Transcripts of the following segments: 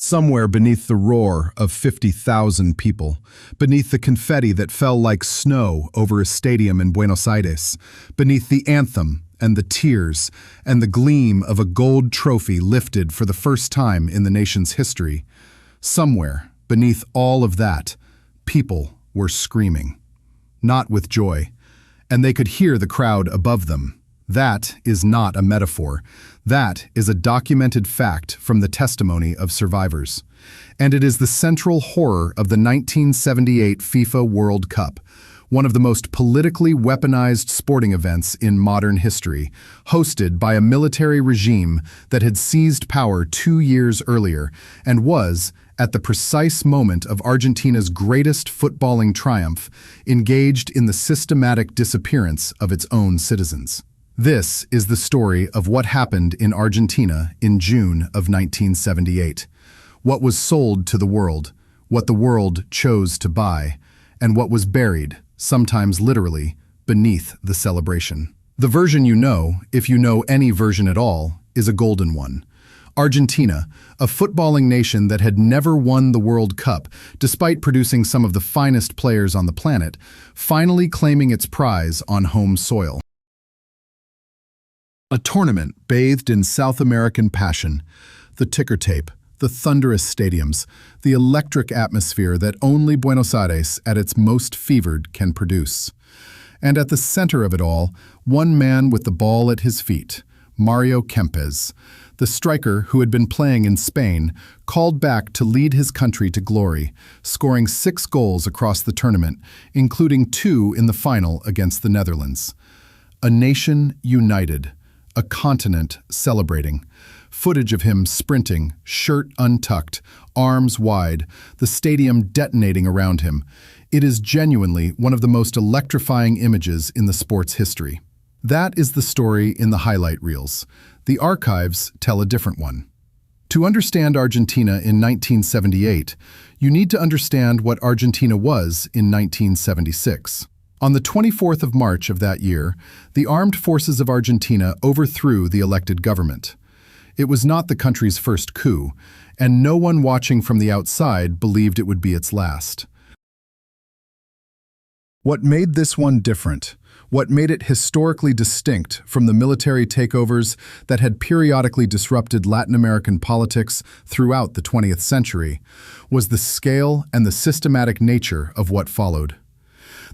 Somewhere beneath the roar of 50,000 people, beneath the confetti that fell like snow over a stadium in Buenos Aires, beneath the anthem and the tears and the gleam of a gold trophy lifted for the first time in the nation's history, somewhere beneath all of that, people were screaming. Not with joy, and they could hear the crowd above them. That is not a metaphor. That is a documented fact from the testimony of survivors. And it is the central horror of the 1978 FIFA World Cup, one of the most politically weaponized sporting events in modern history, hosted by a military regime that had seized power 2 years earlier and was, at the precise moment of Argentina's greatest footballing triumph, engaged in the systematic disappearance of its own citizens. This is the story of what happened in Argentina in June of 1978. What was sold to the world, what the world chose to buy, and what was buried, sometimes literally, beneath the celebration. The version you know, if you know any version at all, is a golden one. Argentina, a footballing nation that had never won the World Cup, despite producing some of the finest players on the planet, finally claiming its prize on home soil. A tournament bathed in South American passion, the ticker tape, the thunderous stadiums, the electric atmosphere that only Buenos Aires at its most fevered can produce. And at the center of it all, one man with the ball at his feet, Mario Kempes, the striker who had been playing in Spain, called back to lead his country to glory, scoring 6 goals across the tournament, including 2 in the final against the Netherlands. A nation united. A continent celebrating. Footage of him sprinting, shirt untucked, arms wide, the stadium detonating around him. It is genuinely one of the most electrifying images in the sport's history. That is the story in the highlight reels. The archives tell a different one. To understand Argentina in 1978, you need to understand what Argentina was in 1976. On the 24th of March of that year, the armed forces of Argentina overthrew the elected government. It was not the country's first coup, and no one watching from the outside believed it would be its last. What made this one different, what made it historically distinct from the military takeovers that had periodically disrupted Latin American politics throughout the 20th century, was the scale and the systematic nature of what followed.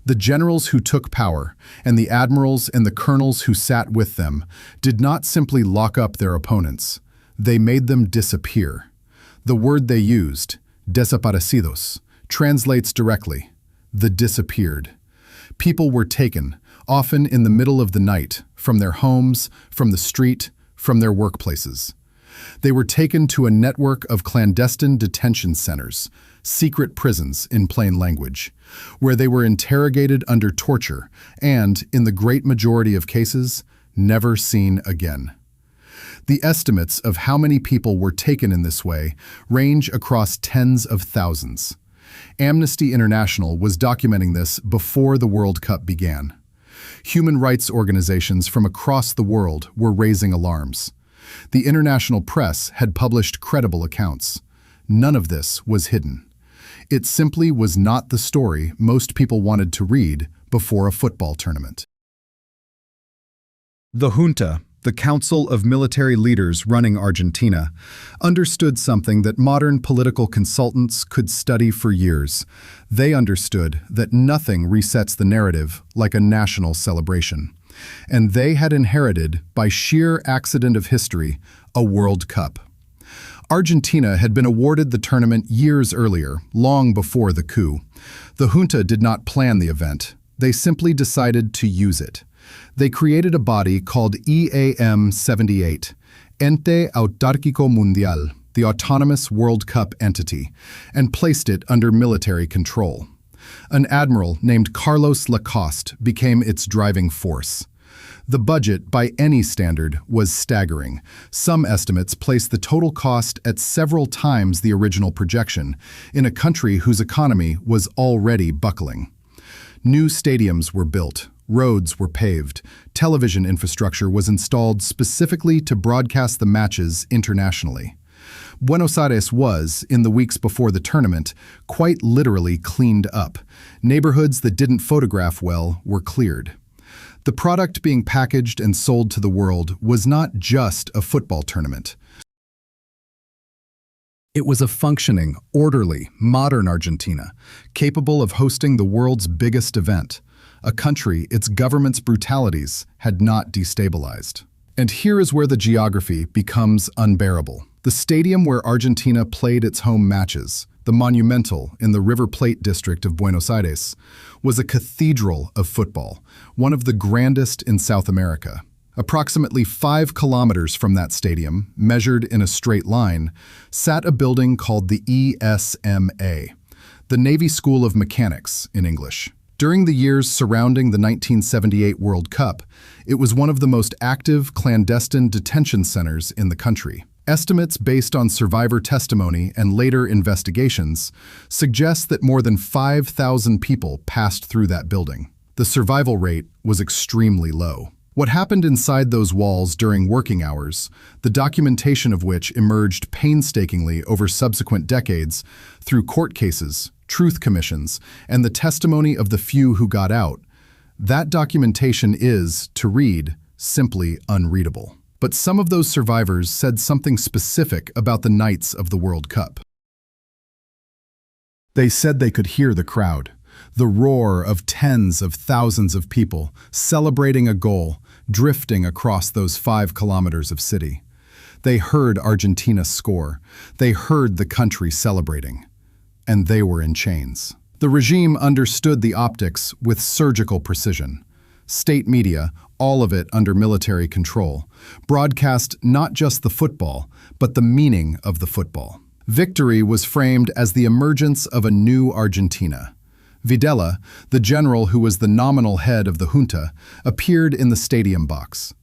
The generals who took power, and the admirals and the colonels who sat with them, did not simply lock up their opponents. They made them disappear. The word they used, desaparecidos, translates directly, the disappeared. People were taken, often in the middle of the night, from their homes, from the street, from their workplaces. They were taken to a network of clandestine detention centers, secret prisons in plain language, where they were interrogated under torture and, in the great majority of cases, never seen again. The estimates of how many people were taken in this way range across tens of thousands. Amnesty International was documenting this before the World Cup began. Human rights organizations from across the world were raising alarms. The international press had published credible accounts. None of this was hidden. It simply was not the story most people wanted to read before a football tournament. The Junta, the council of military leaders running Argentina, understood something that modern political consultants could study for years. They understood that nothing resets the narrative like a national celebration. And they had inherited, by sheer accident of history, a World Cup. Argentina had been awarded the tournament years earlier, long before the coup. The junta did not plan the event. They simply decided to use it. They created a body called EAM78, Ente Autárquico Mundial, the Autonomous World Cup Entity, and placed it under military control. An admiral named Carlos Lacoste became its driving force. The budget, by any standard, was staggering. Some estimates place the total cost at several times the original projection, in a country whose economy was already buckling. New stadiums were built, roads were paved, television infrastructure was installed specifically to broadcast the matches internationally. Buenos Aires was, in the weeks before the tournament, quite literally cleaned up. Neighborhoods that didn't photograph well were cleared. The product being packaged and sold to the world was not just a football tournament. It was a functioning, orderly, modern Argentina, capable of hosting the world's biggest event, a country its government's brutalities had not destabilized. And here is where the geography becomes unbearable. The stadium where Argentina played its home matches, the Monumental in the River Plate district of Buenos Aires, was a cathedral of football, one of the grandest in South America. Approximately 5 kilometers from that stadium, measured in a straight line, sat a building called the ESMA, the Navy School of Mechanics in English. During the years surrounding the 1978 World Cup, it was one of the most active clandestine detention centers in the country. Estimates based on survivor testimony and later investigations suggest that more than 5,000 people passed through that building. The survival rate was extremely low. What happened inside those walls during working hours, the documentation of which emerged painstakingly over subsequent decades through court cases, truth commissions, and the testimony of the few who got out, that documentation is, to read, simply unreadable. But some of those survivors said something specific about the nights of the World Cup. They said they could hear the crowd, the roar of tens of thousands of people celebrating a goal, drifting across those 5 kilometers of city. They heard Argentina score. They heard the country celebrating. And they were in chains. The regime understood the optics with surgical precision. State media, all of it under military control, broadcast not just the football, but the meaning of the football. Victory was framed as the emergence of a new Argentina. Videla, the general who was the nominal head of the Junta, appeared in the stadium box.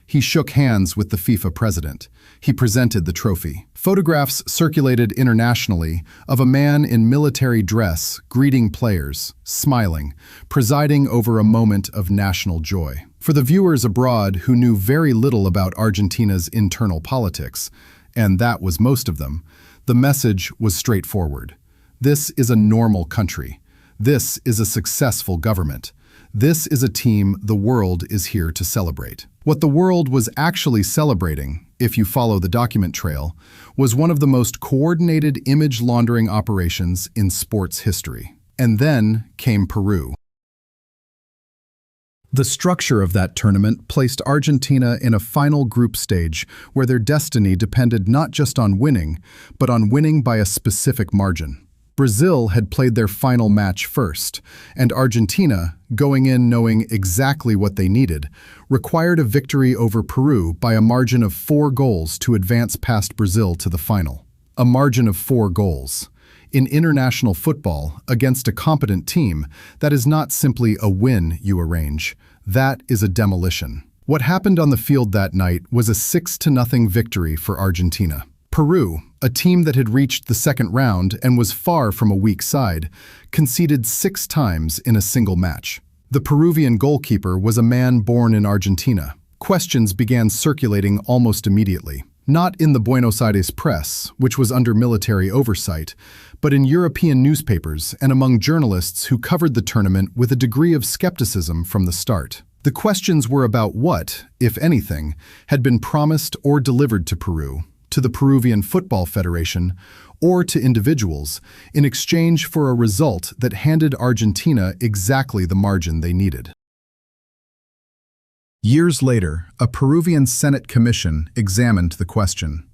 He shook hands with the FIFA president. He presented the trophy. Photographs circulated internationally of a man in military dress greeting players, smiling, presiding over a moment of national joy. For the viewers abroad who knew very little about Argentina's internal politics, and that was most of them, the message was straightforward. This is a normal country. This is a successful government. This is a team the world is here to celebrate. What the world was actually celebrating, if you follow the document trail, was one of the most coordinated image laundering operations in sports history. And then came Peru. The structure of that tournament placed Argentina in a final group stage where their destiny depended not just on winning, but on winning by a specific margin. Brazil had played their final match first, and Argentina, going in knowing exactly what they needed, required a victory over Peru by a margin of 4 goals to advance past Brazil to the final. A margin of 4 goals. In international football, against a competent team, that is not simply a win you arrange. That is a demolition. What happened on the field that night was a 6-0 victory for Argentina. Peru, a team that had reached the second round and was far from a weak side, conceded 6 times in a single match. The Peruvian goalkeeper was a man born in Argentina. Questions began circulating almost immediately. Not in the Buenos Aires press, which was under military oversight, but in European newspapers and among journalists who covered the tournament with a degree of skepticism from the start. The questions were about what, if anything, had been promised or delivered to Peru, to the Peruvian Football Federation, or to individuals, in exchange for a result that handed Argentina exactly the margin they needed. Years later, a Peruvian Senate commission examined the question.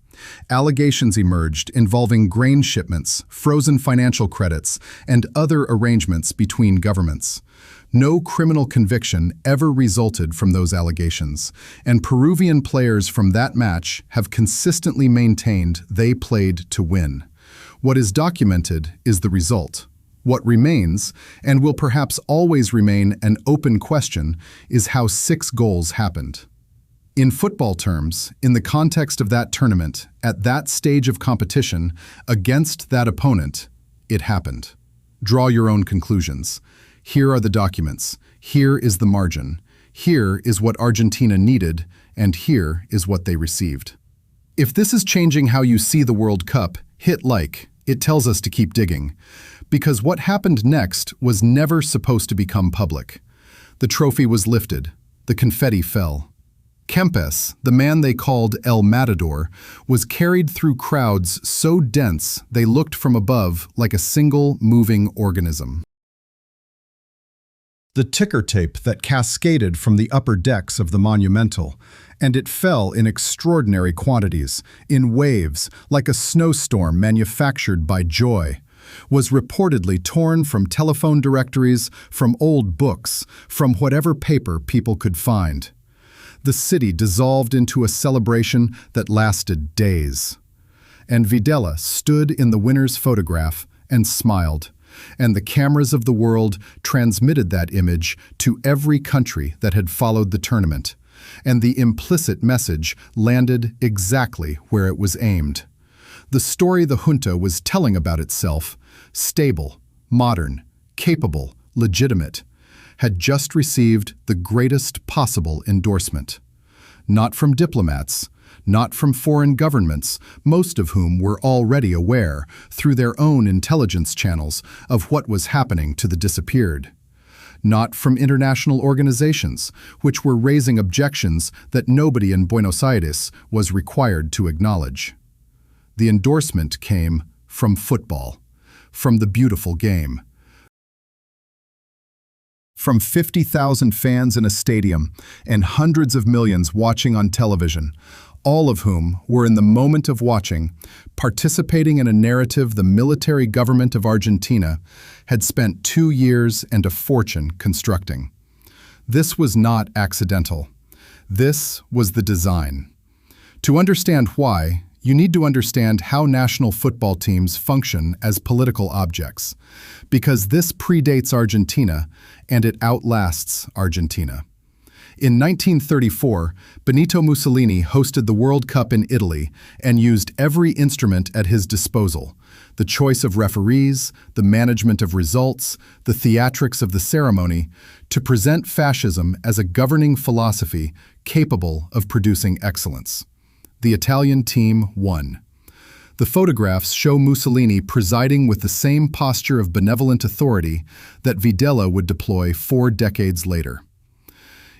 Allegations emerged involving grain shipments, frozen financial credits, and other arrangements between governments. No criminal conviction ever resulted from those allegations, and Peruvian players from that match have consistently maintained they played to win. What is documented is the result. What remains, and will perhaps always remain an open question, is how 6 goals happened. In football terms, in the context of that tournament, at that stage of competition, against that opponent, it happened. Draw your own conclusions. Here are the documents. Here is the margin. Here is what Argentina needed, and here is what they received. If this is changing how you see the World Cup, hit like. It tells us to keep digging. Because what happened next was never supposed to become public. The trophy was lifted. The confetti fell. Kempes, the man they called El Matador, was carried through crowds so dense they looked from above like a single moving organism. The ticker tape that cascaded from the upper decks of the Monumental, and it fell in extraordinary quantities, in waves, like a snowstorm manufactured by joy, was reportedly torn from telephone directories, from old books, from whatever paper people could find. The city dissolved into a celebration that lasted days. And Videla stood in the winner's photograph and smiled, and the cameras of the world transmitted that image to every country that had followed the tournament, and the implicit message landed exactly where it was aimed. The story the junta was telling about itself, stable, modern, capable, legitimate, had just received the greatest possible endorsement. Not from diplomats, not from foreign governments, most of whom were already aware, through their own intelligence channels, of what was happening to the disappeared. Not from international organizations, which were raising objections that nobody in Buenos Aires was required to acknowledge. The endorsement came from football, from the beautiful game. From 50,000 fans in a stadium and hundreds of millions watching on television, all of whom were in the moment of watching, participating in a narrative the military government of Argentina had spent 2 years and a fortune constructing. This was not accidental. This was the design. To understand why, you need to understand how national football teams function as political objects, because this predates Argentina and it outlasts Argentina. In 1934, Benito Mussolini hosted the World Cup in Italy and used every instrument at his disposal: the choice of referees, the management of results, the theatrics of the ceremony, to present fascism as a governing philosophy capable of producing excellence. The Italian team won. The photographs show Mussolini presiding with the same posture of benevolent authority that Videla would deploy 4 decades later.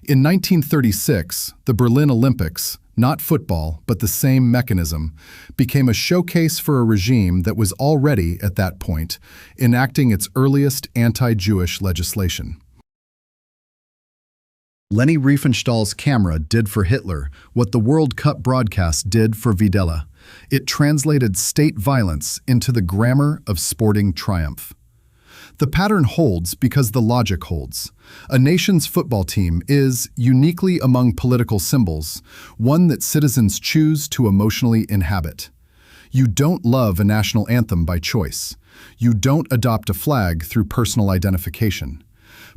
In 1936, the Berlin Olympics, not football, but the same mechanism, became a showcase for a regime that was already, at that point, enacting its earliest anti-Jewish legislation. Leni Riefenstahl's camera did for Hitler what the World Cup broadcast did for Videla. It translated state violence into the grammar of sporting triumph. The pattern holds because the logic holds. A nation's football team is, uniquely among political symbols, one that citizens choose to emotionally inhabit. You don't love a national anthem by choice. You don't adopt a flag through personal identification.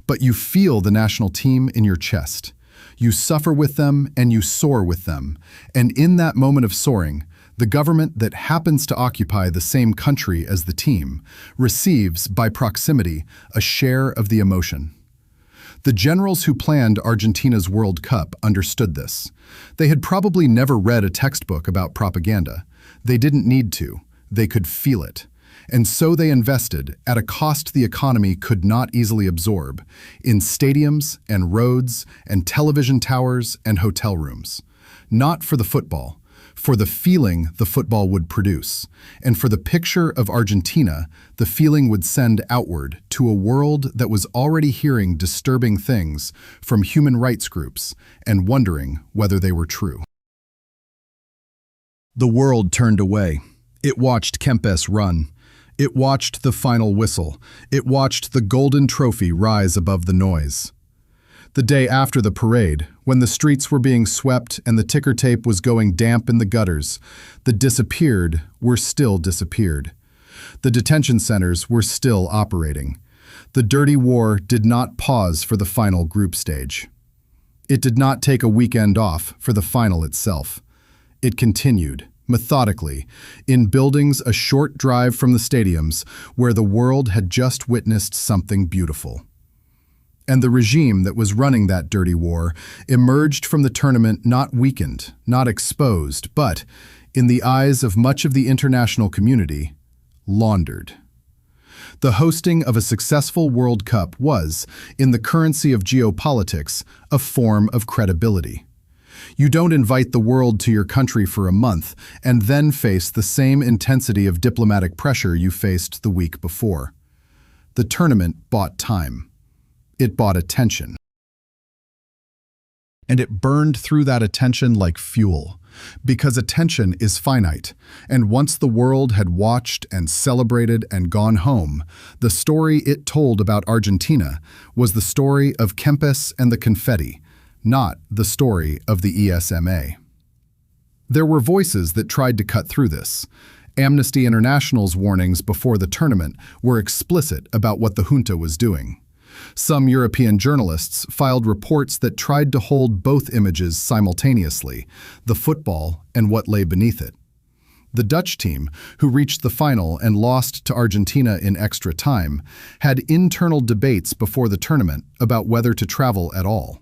But you feel the national team in your chest. You suffer with them and you soar with them. And in that moment of soaring, the government that happens to occupy the same country as the team receives, by proximity, a share of the emotion. The generals who planned Argentina's World Cup understood this. They had probably never read a textbook about propaganda. They didn't need to. They could feel it. And so they invested, at a cost the economy could not easily absorb, in stadiums and roads and television towers and hotel rooms. Not for the football, for the feeling the football would produce, and for the picture of Argentina the feeling would send outward to a world that was already hearing disturbing things from human rights groups and wondering whether they were true. The world turned away. It watched Kempes run. It watched the final whistle. It watched the golden trophy rise above the noise. The day after the parade, when the streets were being swept and the ticker tape was going damp in the gutters, the disappeared were still disappeared. The detention centers were still operating. The dirty war did not pause for the final group stage. It did not take a weekend off for the final itself. It continued, methodically, in buildings a short drive from the stadiums where the world had just witnessed something beautiful. And the regime that was running that dirty war emerged from the tournament not weakened, not exposed, but, in the eyes of much of the international community, laundered. The hosting of a successful World Cup was, in the currency of geopolitics, a form of credibility. You don't invite the world to your country for a month and then face the same intensity of diplomatic pressure you faced the week before. The tournament bought time. It bought attention. And it burned through that attention like fuel, because attention is finite, and once the world had watched and celebrated and gone home, the story it told about Argentina was the story of Kempes and the Confetti, not the story of the ESMA. There were voices that tried to cut through this. Amnesty International's warnings before the tournament were explicit about what the junta was doing. Some European journalists filed reports that tried to hold both images simultaneously, the football and what lay beneath it. The Dutch team, who reached the final and lost to Argentina in extra time, had internal debates before the tournament about whether to travel at all.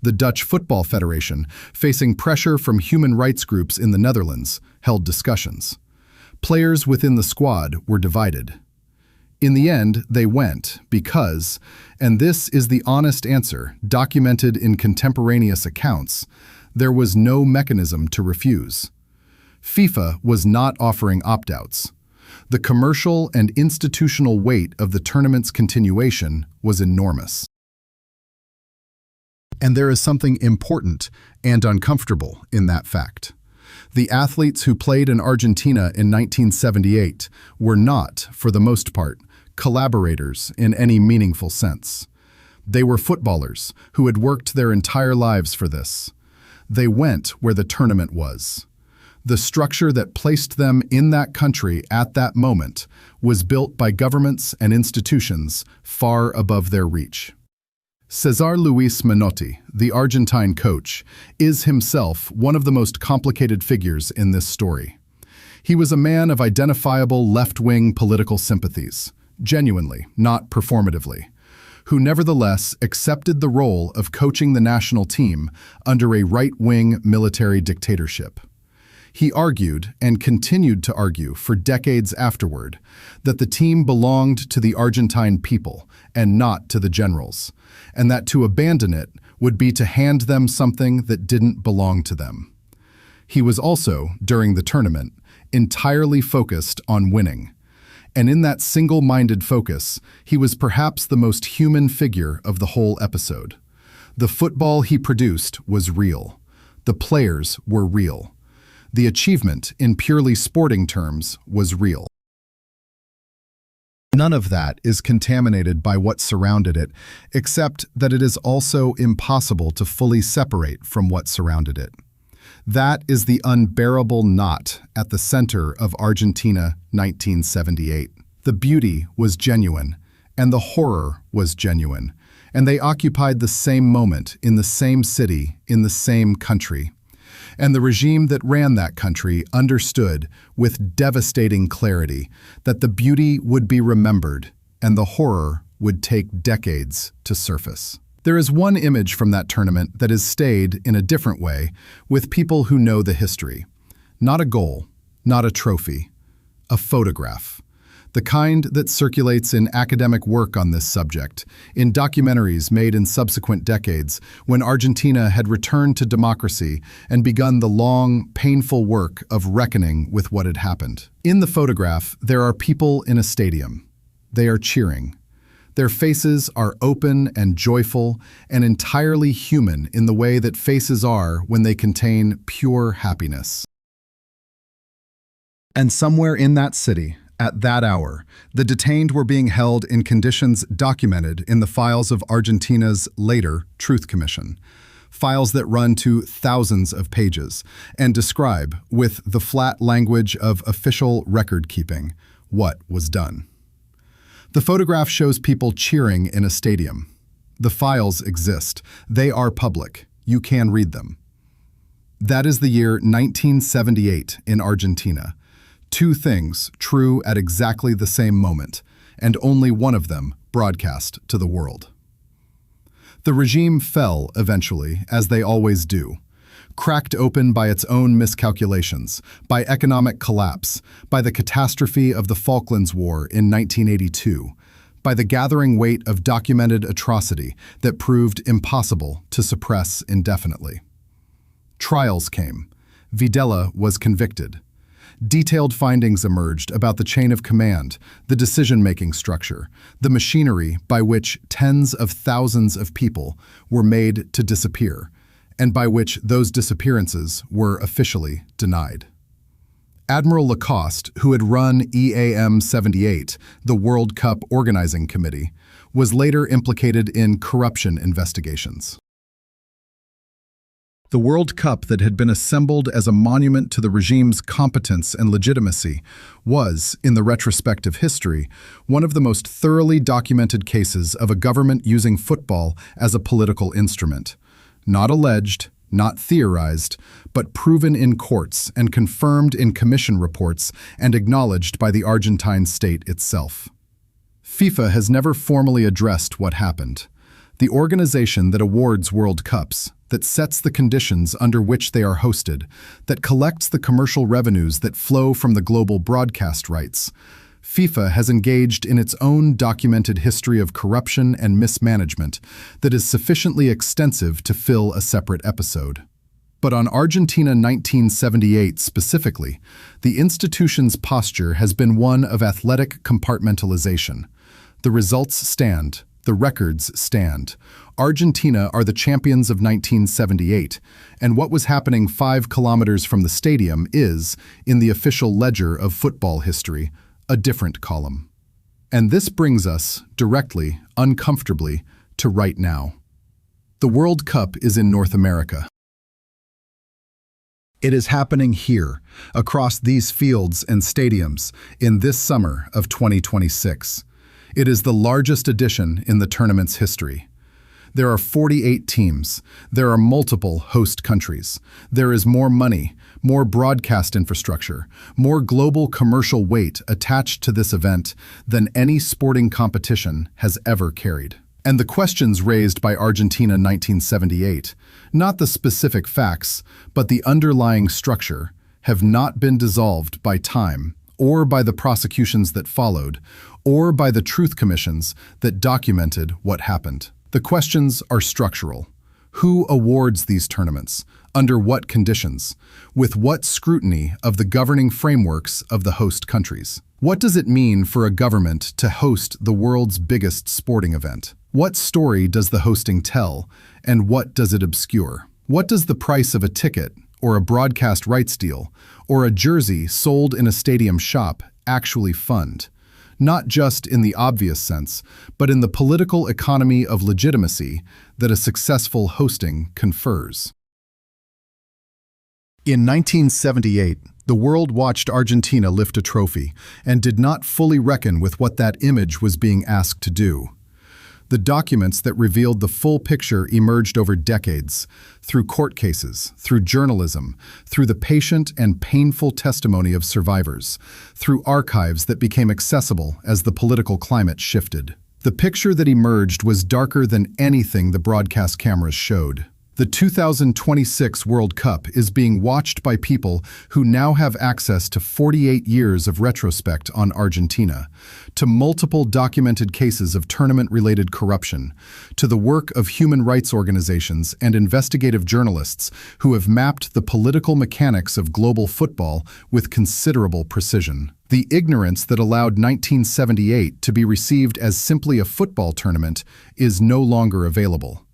The Dutch Football Federation, facing pressure from human rights groups in the Netherlands, held discussions. Players within the squad were divided. In the end, they went because, and this is the honest answer documented in contemporaneous accounts, there was no mechanism to refuse. FIFA was not offering opt-outs. The commercial and institutional weight of the tournament's continuation was enormous. And there is something important and uncomfortable in that fact. The athletes who played in Argentina in 1978 were not, for the most part, collaborators in any meaningful sense. They were footballers who had worked their entire lives for this. They went where the tournament was. The structure that placed them in that country at that moment was built by governments and institutions far above their reach. Cesar Luis Menotti, the Argentine coach, is himself one of the most complicated figures in this story. He was a man of identifiable left-wing political sympathies, genuinely, not performatively, who nevertheless accepted the role of coaching the national team under a right-wing military dictatorship. He argued, and continued to argue for decades afterward, that the team belonged to the Argentine people and not to the generals, and that to abandon it would be to hand them something that didn't belong to them. He was also, during the tournament, entirely focused on winning. And in that single-minded focus, he was perhaps the most human figure of the whole episode. The football he produced was real. The players were real. The achievement, in purely sporting terms, was real. None of that is contaminated by what surrounded it, except that it is also impossible to fully separate from what surrounded it. That is the unbearable knot at the center of Argentina 1978. The beauty was genuine, and the horror was genuine, and they occupied the same moment in the same city, in the same country. And the regime that ran that country understood with devastating clarity that the beauty would be remembered and the horror would take decades to surface. There is one image from that tournament that has stayed in a different way with people who know the history. Not a goal, not a trophy, a photograph. The kind that circulates in academic work on this subject, in documentaries made in subsequent decades when Argentina had returned to democracy and begun the long, painful work of reckoning with what had happened. In the photograph, there are people in a stadium. They are cheering. Their faces are open and joyful and entirely human in the way that faces are when they contain pure happiness. And somewhere in that city, at that hour, the detained were being held in conditions documented in the files of Argentina's later Truth Commission, files that run to thousands of pages and describe, with the flat language of official record-keeping, what was done. The photograph shows people cheering in a stadium. The files exist. They are public. You can read them. That is the year 1978 in Argentina. Two things true at exactly the same moment, and only one of them broadcast to the world. The regime fell eventually, as they always do. cracked open by its own miscalculations, by economic collapse, by the catastrophe of the Falklands War in 1982, by the gathering weight of documented atrocity that proved impossible to suppress indefinitely. Trials came. Videla was convicted. Detailed findings emerged about the chain of command, the decision-making structure, the machinery by which tens of thousands of people were made to disappear, and by which those disappearances were officially denied. Admiral Lacoste, who had run EAM 78, the World Cup Organizing Committee, was later implicated in corruption investigations. The World Cup that had been assembled as a monument to the regime's competence and legitimacy was, in the retrospective history, one of the most thoroughly documented cases of a government using football as a political instrument. Not alleged, not theorized, but proven in courts and confirmed in commission reports and acknowledged by the Argentine state itself. FIFA has never formally addressed what happened. The organization that awards World Cups, that sets the conditions under which they are hosted, that collects the commercial revenues that flow from the global broadcast rights, FIFA has engaged in its own documented history of corruption and mismanagement that is sufficiently extensive to fill a separate episode. But on Argentina 1978 specifically, the institution's posture has been one of athletic compartmentalization. The results stand. The records stand. Argentina are the champions of 1978, and what was happening 5 kilometers from the stadium is, in the official ledger of football history, a different column. And this brings us, directly, uncomfortably, to right now. The World Cup is in North America. It is happening here, across these fields and stadiums, in this summer of 2026. It is the largest edition in the tournament's history. There are 48 teams. There are multiple host countries. There is more money, more broadcast infrastructure, more global commercial weight attached to this event than any sporting competition has ever carried. And the questions raised by Argentina 1978, not the specific facts, but the underlying structure, have not been dissolved by time, or by the prosecutions that followed, or by the truth commissions that documented what happened. The questions are structural. Who awards these tournaments? Under what conditions? With what scrutiny of the governing frameworks of the host countries? What does it mean for a government to host the world's biggest sporting event? What story does the hosting tell, and what does it obscure? What does the price of a ticket, or a broadcast rights deal, or a jersey sold in a stadium shop actually fund? Not just in the obvious sense, but in the political economy of legitimacy that a successful hosting confers. In 1978, the world watched Argentina lift a trophy and did not fully reckon with what that image was being asked to do. The documents that revealed the full picture emerged over decades, through court cases, through journalism, through the patient and painful testimony of survivors, through archives that became accessible as the political climate shifted. The picture that emerged was darker than anything the broadcast cameras showed. The 2026 World Cup is being watched by people who now have access to 48 years of retrospect on Argentina, to multiple documented cases of tournament-related corruption, to the work of human rights organizations and investigative journalists who have mapped the political mechanics of global football with considerable precision. The ignorance that allowed 1978 to be received as simply a football tournament is no longer available.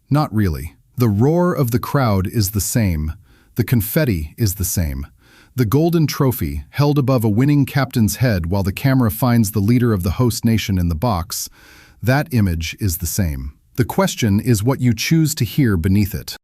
Not really. The roar of the crowd is the same. The confetti is the same. The golden trophy, held above a winning captain's head while the camera finds the leader of the host nation in the box, that image is the same. The question is what you choose to hear beneath it.